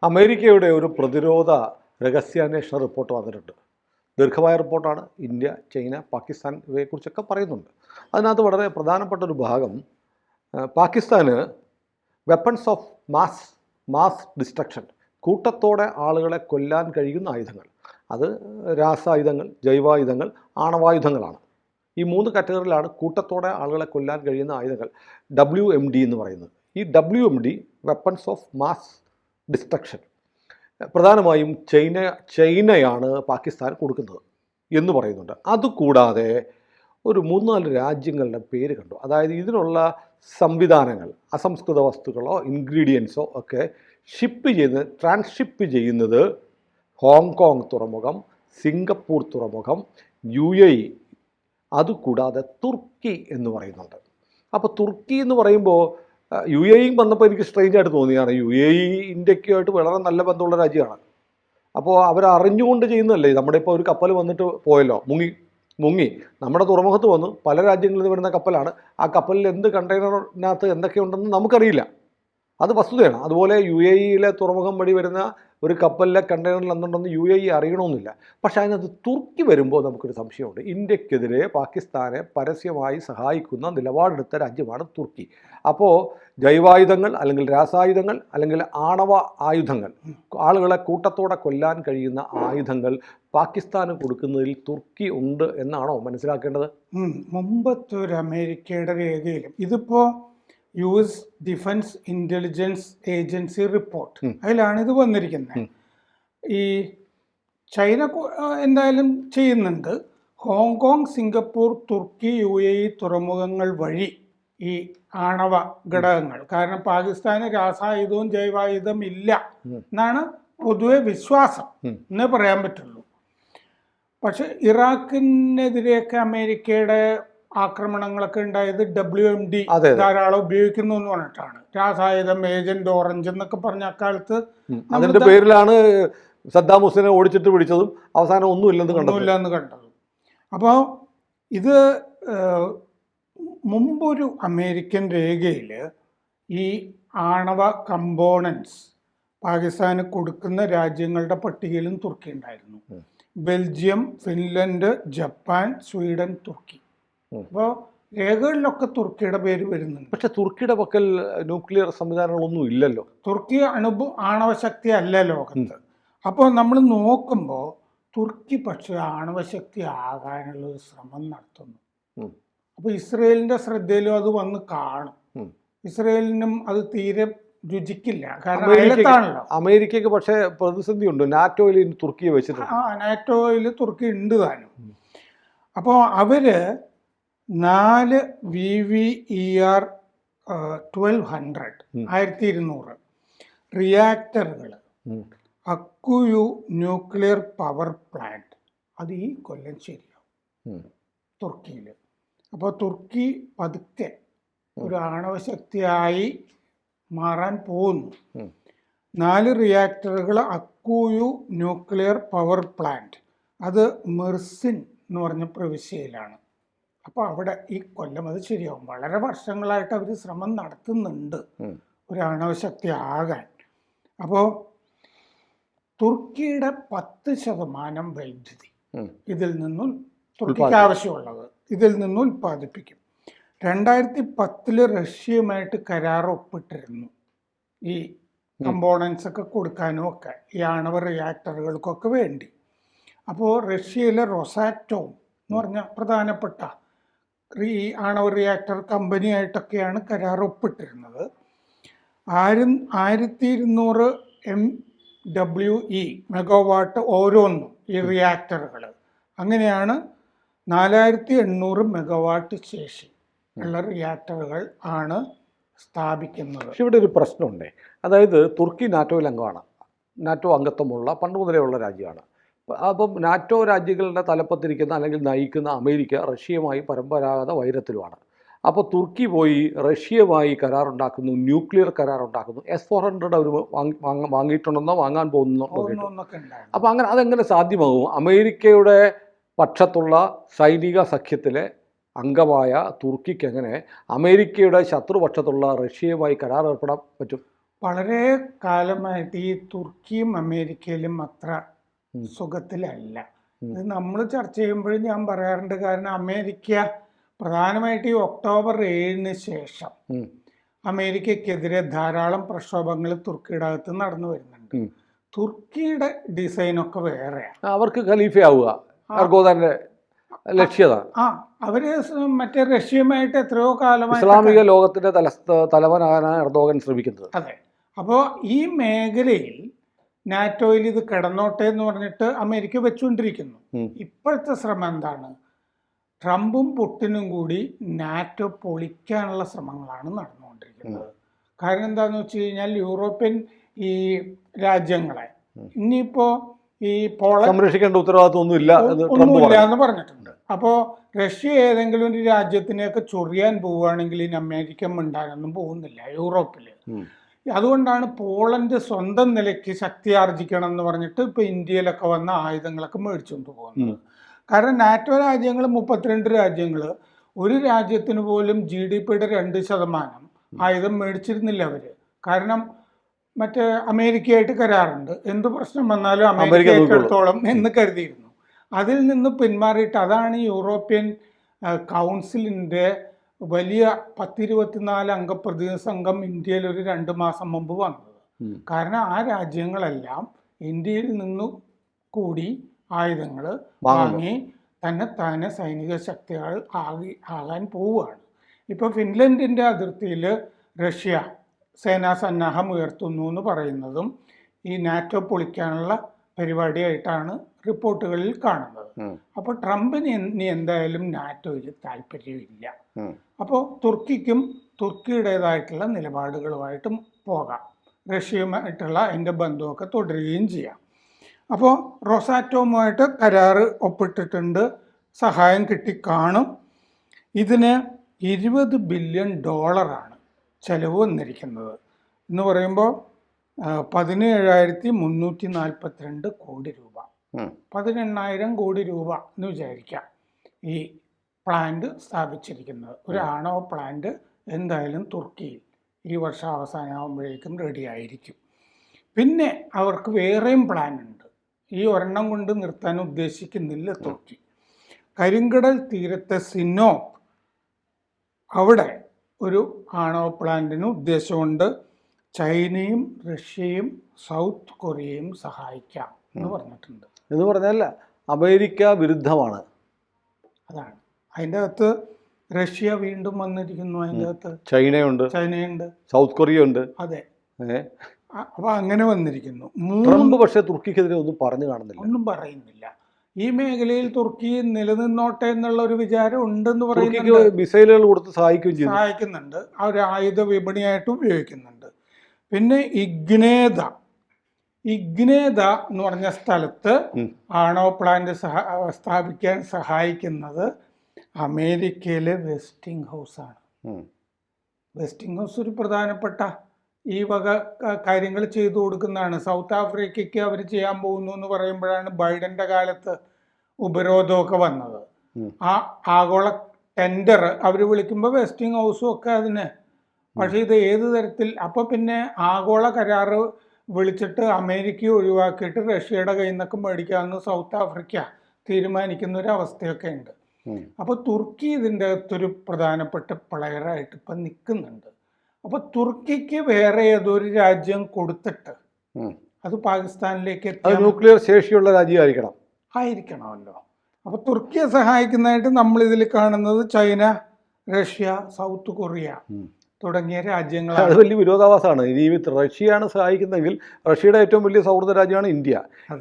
അമേരിക്കയുടെ ഒരു പ്രതിരോധ രഹസ്യാന്വേഷണ റിപ്പോർട്ട് വന്നിട്ടുണ്ട്. ദീർഘമായ റിപ്പോർട്ടാണ്. ഇന്ത്യ, ചൈന, പാകിസ്ഥാൻ ഇവയെക്കുറിച്ചൊക്കെ പറയുന്നുണ്ട്. അതിനകത്ത് വളരെ പ്രധാനപ്പെട്ട ഒരു ഭാഗം, പാകിസ്ഥാന് വെപ്പൺസ് ഓഫ് മാസ് ഡിസ്ട്രക്ഷൻ, കൂട്ടത്തോടെ ആളുകളെ കൊല്ലാൻ കഴിയുന്ന ആയുധങ്ങൾ, അത് രാസായുധങ്ങൾ, ജൈവായുധങ്ങൾ, ആണവായുധങ്ങളാണ്. ഈ 3 കാറ്റഗറിയിലാണ് കൂട്ടത്തോടെ ആളുകളെ കൊല്ലാൻ കഴിയുന്ന ആയുധങ്ങൾ WMD എന്ന് പറയുന്നത്. ഈ WMD weapons of mass destruction പ്രധാനമായും ചൈനയാണ് പാകിസ്ഥാൻ കൊടുക്കുന്നത് എന്ന് പറയുന്നുണ്ട്. അതുകൂടാതെ ഒരു 3-4 രാജ്യങ്ങളുടെ പേര് കണ്ടു. അതായത് ഇതിനുള്ള സംവിധാനങ്ങൾ, അസംസ്കൃത വസ്തുക്കളോ ഇൻഗ്രീഡിയൻസോ ഒക്കെ ട്രാൻസ്ഷിപ്പ് ചെയ്യുന്നത് ഹോങ്കോങ് തുറമുഖം, സിംഗപ്പൂർ തുറമുഖം, UAE, അതുകൂടാതെ തുർക്കി എന്ന് പറയുന്നുണ്ട്. അപ്പോൾ തുർക്കി എന്ന് പറയുമ്പോൾ UAE വന്നപ്പോൾ എനിക്ക് സ്ട്രേഞ്ച് ആയിട്ട് തോന്നിയാണ്. UAE ഇന്ത്യക്കുമായിട്ട് വളരെ നല്ല ബന്ധമുള്ള രാജ്യമാണ്. അപ്പോൾ അവരറിഞ്ഞുകൊണ്ട് ചെയ്യുന്നതല്ലേ. നമ്മുടെ ഇപ്പോൾ ഒരു കപ്പൽ വന്നിട്ട് പോയല്ലോ, മുങ്ങി നമ്മുടെ തുറമുഖത്ത് വന്നു, പല രാജ്യങ്ങളിൽ നിന്ന് വരുന്ന കപ്പലാണ്. ആ കപ്പലിൽ എന്ത് കണ്ടെയ്നറിനകത്ത് എന്തൊക്കെയുണ്ടെന്ന് നമുക്കറിയില്ല, അത് വസ്തുതയാണ്. അതുപോലെ UAE തുറമുഖം വഴി വരുന്ന ഒരു കപ്പലിലെ കണ്ടെയ്നറിൽ എന്തുണ്ടെന്ന് UAE അറിയണമെന്നില്ല. പക്ഷേ അതിനകത്ത് തുർക്കി വരുമ്പോൾ നമുക്കൊരു സംശയമുണ്ട്. ഇന്ത്യക്കെതിരെ പാകിസ്ഥാനെ പരസ്യമായി സഹായിക്കുന്ന നിലപാടെടുത്ത രാജ്യമാണ് തുർക്കി. അപ്പോൾ ജൈവായുധങ്ങൾ അല്ലെങ്കിൽ രാസായുധങ്ങൾ അല്ലെങ്കിൽ ആണവ ആയുധങ്ങൾ, ആളുകളെ കൂട്ടത്തോടെ കൊല്ലാൻ കഴിയുന്ന ആയുധങ്ങൾ പാകിസ്ഥാന് കൊടുക്കുന്നതിൽ തുർക്കി ഉണ്ട് എന്നാണോ മനസ്സിലാക്കേണ്ടത്? മുമ്പത്തെ ഒരു അമേരിക്കയുടെ രേഖയിലും ഇതിപ്പോൾ US defence intelligence agency report, അതിലാണ് ഇത് വന്നിരിക്കുന്നത്. ഈ ചൈന എന്തായാലും ചെയ്യുന്നുണ്ട്. ഹോങ്കോങ്, സിംഗപ്പൂർ, തുർക്കി, UAE തുറമുഖങ്ങൾ വഴി ഈ ആണവ ഘടകങ്ങൾ, കാരണം പാകിസ്ഥാന് രാസായുധവും ജൈവായുധം ഇല്ല എന്നാണ് പൊതുവെ വിശ്വാസം എന്നേ പറയാൻ പറ്റുള്ളൂ. പക്ഷെ ഇറാഖിനെതിരെയൊക്കെ അമേരിക്കയുടെ ആക്രമണങ്ങളൊക്കെ ഉണ്ടായത് WMD ധാരാളം ഉപയോഗിക്കുന്നു എന്ന് പറഞ്ഞിട്ടാണ്. രാസായുധം, ഏജന്റ് ഓറഞ്ച് എന്നൊക്കെ പറഞ്ഞ അക്കാലത്ത് അതിന്റെ പേരിലാണ് സദ്ദാം ഹുസൈനെ ഓടിച്ചിട്ട് പിടിച്ചതും അവസാനം ഒന്നുമില്ലെന്ന് കണ്ടതും. അപ്പോൾ ഇത് മുമ്പൊരു അമേരിക്കൻ രേഖയിൽ ഈ ആണവ കമ്പോണൻസ് പാകിസ്ഥാന് കൊടുക്കുന്ന രാജ്യങ്ങളുടെ പട്ടികയിലും തുർക്കി ഉണ്ടായിരുന്നു. ബെൽജിയം, ഫിൻലൻഡ്, ജപ്പാൻ, സ്വീഡൻ, തുർക്കി. അപ്പോൾ രേഖകളിലൊക്കെ തുർക്കിയുടെ പേര് വരുന്നുണ്ട്. പക്ഷെ തുർക്കിയുടെ പക്കൽ ന്യൂക്ലിയർ സംവിധാനങ്ങളൊന്നും ഇല്ലല്ലോ. തുർക്കി ആണവശക്തി അല്ല ലോകത്ത്. അപ്പോൾ നമ്മൾ നോക്കുമ്പോൾ തുർക്കി പക്ഷേ ആണവശക്തി ആകാനുള്ള ഒരു ശ്രമം നടത്തുന്നു. അപ്പോൾ ഇസ്രയേലിൻ്റെ ശ്രദ്ധയിലും അത് വന്ന് കാണും. ഇസ്രയേലിനും അത് തീരെ രുചിക്കില്ല, കാരണം അമേരിക്കക്ക് പക്ഷേ പ്രതിസന്ധി ഉണ്ട്. നാറ്റോയിൽ തുർക്കിയെ വെച്ചിട്ടുണ്ട്. നാറ്റോയിൽ തുർക്കി ഉണ്ട് താനും. അപ്പോൾ അവര് 4 VVER 1200 1200 റിയാക്ടറുകൾ, അക്കുയു ന്യൂക്ലിയർ പവർ പ്ലാന്റ്, അത് ഈ കൊല്ലം ശരിയാവും തുർക്കിയിൽ. അപ്പോൾ തുർക്കി പതുക്കെ ഒരു ആണവശക്തിയായി മാറാൻ പോകുന്നു. 4 റിയാക്ടറുകൾ, അക്കുയു ന്യൂക്ലിയർ പവർ പ്ലാന്റ്, അത് മെർസിൻ എന്ന് പറഞ്ഞ പ്രവിശ്യയിലാണ്. അപ്പോൾ അവിടെ ഈ കൊല്ലം അത് ശരിയാവും. വളരെ വർഷങ്ങളായിട്ട് അവർ ശ്രമം നടത്തുന്നുണ്ട് ഒരു ആണവശക്തി ആകാൻ. അപ്പോൾ തുർക്കിയുടെ 10% വൈദ്യുതി ഇതിൽ നിന്നും തുർക്കിക്ക് ആവശ്യമുള്ളത് ഇതിൽ നിന്ന് ഉൽപ്പാദിപ്പിക്കും. 2010 റഷ്യയുമായിട്ട് കരാർ ഒപ്പിട്ടിരുന്നു ഈ കമ്പോണൻസ് ഒക്കെ കൊടുക്കാനും ഒക്കെ, ഈ ആണവ റിയാക്ടറുകൾക്കൊക്കെ വേണ്ടി. അപ്പോൾ റഷ്യയിലെ റൊസാറ്റോം എന്ന് പറഞ്ഞ പ്രധാനപ്പെട്ട ഈ ആണവ റിയാക്ടർ കമ്പനിയായിട്ടൊക്കെയാണ് കരാർ ഒപ്പിട്ടിരുന്നത്. 1200 MWE മെഗാവാട്ട് ഓരോന്നും ഈ റിയാക്ടറുകൾ. അങ്ങനെയാണ് 4800 മെഗാവാട്ട് ശേഷി ഉള്ള റിയാക്ടറുകൾ ആണ് സ്ഥാപിക്കുന്നത്. പക്ഷെ ഇവിടെ ഒരു പ്രശ്നമുണ്ട്. അതായത് തുർക്കി നാറ്റോയിൽ അംഗമാണ്, നാറ്റോ അംഗത്വമുള്ള പണ്ട് മുതലേ ഉള്ള രാജ്യമാണ്. അപ്പം നാറ്റോ രാജ്യങ്ങളുടെ തലപ്പത്തിരിക്കുന്ന അല്ലെങ്കിൽ നയിക്കുന്ന അമേരിക്ക റഷ്യയുമായി പരമ്പരാഗത വൈരത്തിലുമാണ്. അപ്പോൾ തുർക്കി പോയി റഷ്യയുമായി കരാറുണ്ടാക്കുന്നു, ന്യൂക്ലിയർ കരാറുണ്ടാക്കുന്നു. S-400 അവർ വാങ്ങിയിട്ടുണ്ടെന്നോ വാങ്ങാൻ പോകുന്നോ. അപ്പോൾ അതെങ്ങനെ സാധ്യമാകും? അമേരിക്കയുടെ പക്ഷത്തുള്ള സൈനിക സഖ്യത്തിലെ അംഗമായ തുർക്കിക്ക് എങ്ങനെ അമേരിക്കയുടെ ശത്രുപക്ഷത്തുള്ള റഷ്യയുമായി കരാർ ഏർപ്പെടാൻ പറ്റും? വളരെ കാലമായിട്ട് ഈ തുർക്കിയും അമേരിക്കയിലും അത്ര സുഖത്തിലല്ല. ഇത് നമ്മൾ ചർച്ച ചെയ്യുമ്പോഴും ഞാൻ പറയാറുണ്ട്. കാരണം അമേരിക്ക പ്രധാനമായിട്ട് ഈ ഒക്ടോബർ 7-ന് ശേഷം അമേരിക്കക്കെതിരെ ധാരാളം പ്രക്ഷോഭങ്ങൾ തുർക്കിയുടെ അകത്ത് നടന്നു വരുന്നുണ്ട്. തുർക്കിയുടെ ഡിസൈനൊക്കെ വേറെയാണ്. അവർക്ക് ഖലീഫയാവുക എർദോഗാന്റെ ലക്ഷ്യത. അവര് മറ്റേ റഷ്യയുമായിട്ട് എത്രയോ കാലമായി ഇസ്ലാമിക ലോകത്തിന്റെ തലവനാകാനാണ് എർദോഗൻ ശ്രമിക്കുന്നത്. അതെ. അപ്പോൾ ഈ മേഖലയിൽ നാറ്റോയിൽ ഇത് കിടന്നോട്ടെ എന്ന് പറഞ്ഞിട്ട് അമേരിക്ക വെച്ചുകൊണ്ടിരിക്കുന്നു. ഇപ്പോഴത്തെ ശ്രമം എന്താണ്? ട്രംപും പുടിനും കൂടി നാറ്റോ പൊളിക്കാനുള്ള ശ്രമങ്ങളാണ് നടന്നുകൊണ്ടിരിക്കുന്നത്. കാരണം എന്താണെന്ന് വെച്ച് കഴിഞ്ഞാൽ യൂറോപ്യൻ ഈ രാജ്യങ്ങളെ ഇനിയിപ്പോ ഈ സംരക്ഷിക്കേണ്ട ഉത്തരവാദിത്വം ഒന്നുമില്ല എന്ന് പറഞ്ഞിട്ടുണ്ട്. അപ്പോൾ റഷ്യ ഏതെങ്കിലും ഒരു രാജ്യത്തിനെയൊക്കെ ചൊറിയാൻ പോവുകയാണെങ്കിൽ ഇനി അമേരിക്ക മിണ്ടാനൊന്നും പോകുന്നില്ല യൂറോപ്പില്. അതുകൊണ്ടാണ് പോളണ്ട് സ്വന്തം നിലയ്ക്ക് ശക്തി ആർജിക്കണം എന്ന് പറഞ്ഞിട്ട് ഇപ്പൊ ഇന്ത്യയിലൊക്കെ വന്ന ആയുധങ്ങളൊക്കെ മേടിച്ചുകൊണ്ട് പോകുന്നത്. കാരണം നാറ്റോ രാജ്യങ്ങൾ 32 രാജ്യങ്ങൾ, ഒരു രാജ്യത്തിന് പോലും GDP-യുടെ 2% ആയുധം മേടിച്ചിരുന്നില്ല അവര്. കാരണം മറ്റേ അമേരിക്കയായിട്ട് കരാറുണ്ട്, എന്ത് പ്രശ്നം വന്നാലും അമേരിക്ക എടുത്തോളം എന്ന് കരുതിയിരുന്നു. അതിൽ നിന്ന് പിന്മാറിയിട്ട് അതാണ് യൂറോപ്യൻ കൗൺസിലിൻ്റെ വലിയ 10-24 അംഗ പ്രതിനിധി സംഘം ഇന്ത്യയിൽ ഒരു 2 മാസം മുമ്പ് വന്നത്. കാരണം ആ രാജ്യങ്ങളെല്ലാം ഇന്ത്യയിൽ നിന്നു കൂടി ആയുധങ്ങൾ വാങ്ങി തന്നെ സൈനിക ശക്തികൾ ആകാൻ പോവുകയാണ്. ഇപ്പോൾ ഫിൻലൻഡിൻ്റെ അതിർത്തിയിൽ റഷ്യ സേനാസന്നാഹം ഉയർത്തുന്നു എന്ന് പറയുന്നതും ഈ നാറ്റോ പൊളിക്കാനുള്ള പരിപാടിയായിട്ടാണ് റിപ്പോർട്ടുകളിൽ കാണുന്നത്. അപ്പോൾ ട്രംപിന് ഇനി എന്തായാലും നാറ്റോയിൽ താല്പര്യമില്ല. അപ്പോൾ തുർക്കിക്കും തുർക്കിയുടേതായിട്ടുള്ള നിലപാടുകളുമായിട്ടും പോകാം, റഷ്യയുമായിട്ടുള്ള അതിൻ്റെ ബന്ധമൊക്കെ തുടരുകയും ചെയ്യാം. അപ്പോൾ റൊസാറ്റോമുമായിട്ട് കരാറ് ഒപ്പിട്ടിട്ടുണ്ട്, സഹായം കിട്ടിക്കാണും. ഇതിന് $20 ബില്യൺ ചെലവ് വന്നിരിക്കുന്നത് എന്ന് പറയുമ്പോൾ 17,342 കോടി രൂപ, 18,000 കോടി രൂപ എന്ന് വിചാരിക്കാം ഈ പ്ലാന്റ് സ്ഥാപിച്ചിരിക്കുന്നത്. ഒരു ആണവ പ്ലാന്റ് എന്തായാലും തുർക്കിയിൽ ഈ വർഷം അവസാനമാകുമ്പോഴേക്കും റെഡി ആയിരിക്കും. പിന്നെ അവർക്ക് വേറെയും പ്ലാൻ ഉണ്ട്. ഈ ഒരെണ്ണം കൊണ്ട് നിർത്താൻ ഉദ്ദേശിക്കുന്നില്ല തുർക്കി. കരിങ്കടൽ തീരത്തെ സിനോപ്പ് അവിടെ ഒരു ആണവ പ്ലാന്റിന് ഉദ്ദേശമുണ്ട്. ചൈനയും റഷ്യയും സൗത്ത് കൊറിയയും സഹായിക്കാം എന്ന് പറഞ്ഞിട്ടുണ്ട്. എന്ന് പറഞ്ഞാൽ അമേരിക്ക വിരുദ്ധമാണ്. അതാണ് അതിൻ്റെ അകത്ത് റഷ്യ വീണ്ടും വന്നിരിക്കുന്നു. അതിൻ്റെ അകത്ത് ചൈനയുണ്ട്, സൗത്ത് കൊറിയ ഉണ്ട്. അതെ, അപ്പൊ അങ്ങനെ വന്നിരിക്കുന്നു. ട്രംപ് പക്ഷേ തുർക്കിക്കെതിരെ ഒന്നും പറഞ്ഞു കാണുന്നില്ല, ഒന്നും പറയുന്നില്ല. ഈ മേഖലയിൽ തുർക്കി നിലനിന്നോട്ടെ എന്നുള്ള ഒരു വിചാരം ഉണ്ടെന്ന് പറയുന്നത്. മിസൈലുകൾ കൊടുത്ത് സഹായിക്കുന്നുണ്ട്, അവർ ആയുധ വിപണിയായിട്ട് ഉപയോഗിക്കുന്നുണ്ട്. പിന്നെ ഇഗ്നേത എന്ന് പറഞ്ഞ സ്ഥലത്ത് ആണവ പ്ലാന്റ് സ്ഥാപിക്കാൻ സഹായിക്കുന്നത് അമേരിക്കയിലെ വെസ്റ്റിംഗ് ഹൗസ് ആണ്. വെസ്റ്റിംഗ് ഹൗസ് ഒരു പ്രധാനപ്പെട്ട ഈ വക കാര്യങ്ങൾ ചെയ്തു കൊടുക്കുന്നതാണ്. സൗത്ത് ആഫ്രിക്കയ്ക്ക് അവർ ചെയ്യാൻ പോകുന്നു എന്ന് പറയുമ്പോഴാണ് ബൈഡന്റെ കാലത്ത് ഉപരോധമൊക്കെ വന്നത്. ആ ആഗോള ടെൻഡർ അവർ വിളിക്കുമ്പോൾ വെസ്റ്റിംഗ് ഹൗസും ഒക്കെ അതിന്. പക്ഷേ ഇത് ഏത് തരത്തിൽ? അപ്പോൾ പിന്നെ ആഗോള കരാറ് വിളിച്ചിട്ട് അമേരിക്കയെ ഒഴിവാക്കിയിട്ട് റഷ്യയുടെ കയ്യിൽ നിന്നൊക്കെ മേടിക്കാമെന്ന് സൗത്ത് ആഫ്രിക്ക തീരുമാനിക്കുന്ന ഒരു അവസ്ഥയൊക്കെ ഉണ്ട്. അപ്പോൾ തുർക്കി ഇതിൻ്റെ അകത്തൊരു പ്രധാനപ്പെട്ട പ്ലെയറായിട്ട് ഇപ്പം നിൽക്കുന്നുണ്ട്. അപ്പോൾ തുർക്കിക്ക് വേറെ ഏതൊരു രാജ്യം കൊടുത്തിട്ട് അത് പാകിസ്ഥാനിലേക്ക് ന്യൂക്ലിയർ ശേഷിയുള്ള ആയിരിക്കണമല്ലോ. അപ്പോൾ തുർക്കിയെ സഹായിക്കുന്നതായിട്ട് നമ്മൾ ഇതിൽ കാണുന്നത് ചൈന, റഷ്യ, സൗത്ത് കൊറിയ തുടങ്ങിയ രാജ്യങ്ങളാണ്. അത് വലിയ വിരോധാഭാസമാണ്. ഇനി റഷ്യയാണ് സഹായിക്കുന്നതെങ്കിൽ റഷ്യയുടെ ഏറ്റവും വലിയ സൗഹൃദ രാജ്യമാണ് ഇന്ത്യ.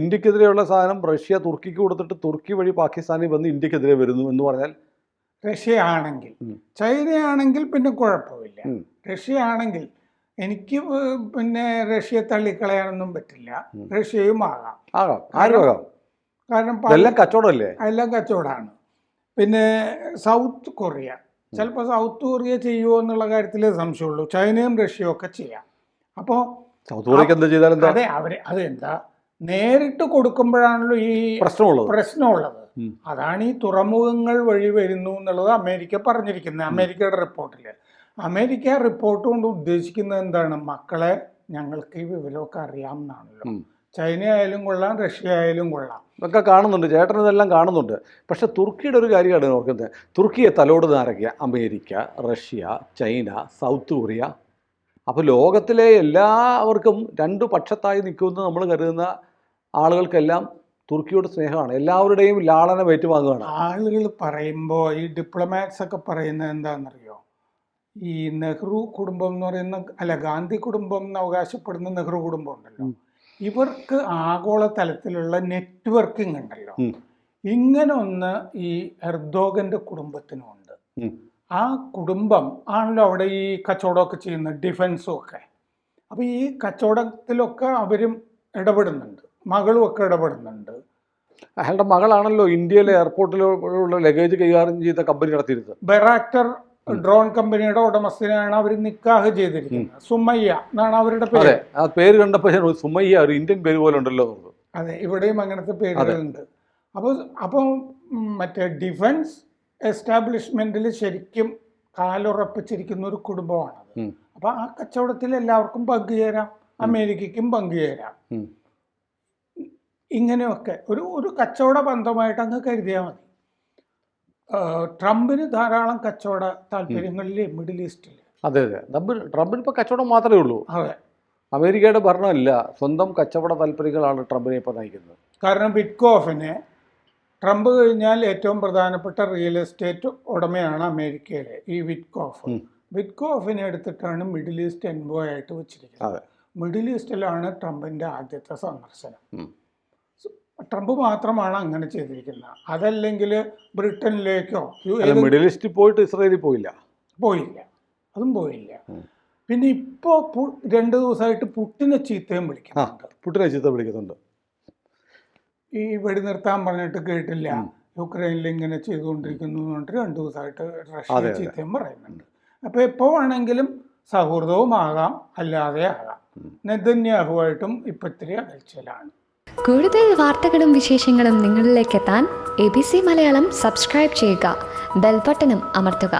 ഇന്ത്യക്കെതിരെയുള്ള സാധനം റഷ്യ തുർക്കിക്ക് കൊടുത്തിട്ട് തുർക്കി വഴി പാകിസ്ഥാനിൽ വന്ന് ഇന്ത്യക്കെതിരെ വരുന്നു എന്ന് പറഞ്ഞാൽ, റഷ്യ ആണെങ്കിൽ, ചൈനയാണെങ്കിൽ പിന്നെ കുഴപ്പമില്ല. റഷ്യ ആണെങ്കിൽ എനിക്ക് പിന്നെ റഷ്യയെ തള്ളിക്കളയാനൊന്നും പറ്റില്ല. റഷ്യയും ആകാം, കാരണം എല്ലാം കച്ചവടമല്ലേ, എല്ലാം കച്ചവടമാണ്. പിന്നെ സൗത്ത് കൊറിയ, ചിലപ്പോൾ സൗത്ത് കൊറിയ ചെയ്യുമോ എന്നുള്ള കാര്യത്തിൽ സംശയമുള്ളൂ. ചൈനയും റഷ്യയും ഒക്കെ ചെയ്യാം. അപ്പോൾ സൗത്ത് കൊറിയക്ക് എന്താ ചെയ്താലും അതെ, അതെന്താ നേരിട്ട് കൊടുക്കുമ്പോഴാണല്ലോ ഈ പ്രശ്നമുള്ളത്. അതാണ് ഈ തുറമുഖങ്ങൾ വഴി വരുന്നു എന്നുള്ളത് അമേരിക്ക പറഞ്ഞിരിക്കുന്നത്. അമേരിക്കയുടെ റിപ്പോർട്ടിൽ അമേരിക്ക റിപ്പോർട്ട് കൊണ്ട് ഉദ്ദേശിക്കുന്നത് എന്താണ്? മക്കളെ ഞങ്ങൾക്ക് ഈ വിവരമൊക്കെ അറിയാമെന്നാണല്ലോ. ചൈന ആയാലും കൊള്ളാം, റഷ്യ ആയാലും കൊള്ളാം, ഇതൊക്കെ കാണുന്നുണ്ട്, ചേട്ടൻ ഇതെല്ലാം കാണുന്നുണ്ട്. പക്ഷേ തുർക്കിയുടെ ഒരു കാര്യമാണ് നോക്കുന്നത്. തുർക്കിയെ തലോടുന്ന ആരൊക്കെയാ? America, Russia, China, south Korea. അപ്പോൾ ലോകത്തിലെ എല്ലാവർക്കും രണ്ടു പക്ഷത്തായി നിൽക്കുമെന്ന് നമ്മൾ കരുതുന്ന ആളുകൾക്കെല്ലാം തുർക്കിയോട് സ്നേഹമാണ്. എല്ലാവരുടെയും ലാളന ഏറ്റുവാങ്ങുകയാണ്. ആളുകൾ പറയുമ്പോൾ ഈ ഡിപ്ലോമാറ്റ്സ് ഒക്കെ പറയുന്നത് എന്താണെന്നറിയോ? ഈ നെഹ്റു കുടുംബം എന്ന് പറയുന്ന ഗാന്ധി കുടുംബം എന്ന് അവകാശപ്പെടുന്ന നെഹ്റു കുടുംബം ഉണ്ടല്ലോ, ഇവർക്ക് ആഗോളതലത്തിലുള്ള നെറ്റ്വർക്കിംഗ് ഉണ്ടല്ലോ. ഇങ്ങനെ ഒന്ന് ഈ എർദോഗന്റെ കുടുംബത്തിനുമുണ്ട്. ആ കുടുംബം ആണല്ലോ അവിടെ ഈ കച്ചവടമൊക്കെ ചെയ്യുന്നത്, ഡിഫൻസും ഒക്കെ. അപ്പോൾ ഈ കച്ചവടത്തിലൊക്കെ അവരും ഇടപെടുന്നുണ്ട്, മകളും ഒക്കെ ഇടപെടുന്നുണ്ട്. അയാളുടെ മകളാണല്ലോ ഇന്ത്യയിലെ എയർപോർട്ടിലുള്ള ലഗേജ് കൈകാര്യം ചെയ്ത കമ്പനി നടത്തിയിരുന്നത്. ബെറാക്ടർ ഡ്രോൺ കമ്പനിയുടെ ഉടമസ്ഥനാണ് അവർ നിക്കാഹ് ചെയ്തിരിക്കുന്നത്. സുമയ്യ എന്നാണ് അവരുടെ പേര്. ആ പേര് കണ്ടപ്പോൾ സുമയ്യ ഒരു ഇന്ത്യൻ പേര് പോലെ ഉണ്ടല്ലോ. അതെ, ഇവിടെയും അങ്ങനത്തെ പേരുകളുണ്ട്. അപ്പോൾ മറ്റേ ഡിഫൻസ് എസ്റ്റാബ്ലിഷ്മെന്റിൽ ശരിക്കും കാലുറപ്പിച്ചിരിക്കുന്ന ഒരു കുടുംബമാണത്. അപ്പോൾ ആ കച്ചവടത്തിൽ എല്ലാവർക്കും പങ്കുചേരാം, അമേരിക്കയ്ക്കും പങ്കുചേരാം. ഇങ്ങനെയൊക്കെ ഒരു കച്ചവട ബന്ധമായിട്ട് അങ്ങ് കരുതിയാൽ മതി. ട്രംപിന് ധാരാളം കച്ചവട താല്പര്യങ്ങളില്ലേ മിഡിൽ ഈസ്റ്റിൽ. അതെ അതെ, ട്രംപിന് ഇപ്പോൾ കച്ചവടം മാത്രമേ ഉള്ളൂ. അതെ, അമേരിക്കയുടെ ഭരണമല്ല, സ്വന്തം കച്ചവട താല്പര്യങ്ങളാണ് ട്രംപിനെ ഇപ്പോൾ നയിക്കുന്നത്. കാരണം വിറ്റ്കോഫിന്, ട്രംപ് കഴിഞ്ഞാൽ ഏറ്റവും പ്രധാനപ്പെട്ട റിയൽ എസ്റ്റേറ്റ് ഉടമയാണ് അമേരിക്കയിലെ ഈ വിറ്റ്കോഫ്. വിറ്റ്കോഫിനെ എടുത്തിട്ടാണ് മിഡിൽ ഈസ്റ്റ് എൻവോയ് ആയിട്ട് വെച്ചിരിക്കുന്നത്. മിഡിൽ ഈസ്റ്റിലാണ് ട്രംപിൻ്റെ ആദ്യത്തെ സന്ദർശനം. ട്രംപ് മാത്രമാണ് അങ്ങനെ ചെയ്തിരിക്കുന്നത്. അതല്ലെങ്കിൽ ബ്രിട്ടനിലേക്കോ മിഡിൽ ഈസ്റ്റിൽ പോയിട്ട് ഇസ്രായേലിൽ പോയില്ല, അതും പോയില്ല. പിന്നെ ഇപ്പോൾ 2 ദിവസമായിട്ട് പുട്ടിനെ ചീത്തയും വിളിക്കുന്നുണ്ട്. ഈ വെടിനിർത്താൻ പറഞ്ഞിട്ട് കേട്ടില്ല, യുക്രൈനിൽ ഇങ്ങനെ ചെയ്തുകൊണ്ടിരിക്കുന്നു എന്ന് പറഞ്ഞിട്ട് 2 ദിവസമായിട്ട് റഷ്യ ചീത്തയും പറയുന്നുണ്ട്. അപ്പോൾ എപ്പോൾ വേണമെങ്കിലും സൗഹൃദവും ആകാം, അല്ലാതെ ആകാം. നെതന്യാഹുവായിട്ടും ഇപ്പം ഇത്തിരി അകൽച്ചയിലാണ്. കൂടുതൽ വാർത്തകളും വിശേഷങ്ങളും നിങ്ങളിലേക്ക് എത്താൻ ABC മലയാളം സബ്സ്ക്രൈബ് ചെയ്യുക, ബെൽബട്ടനും അമർത്തുക.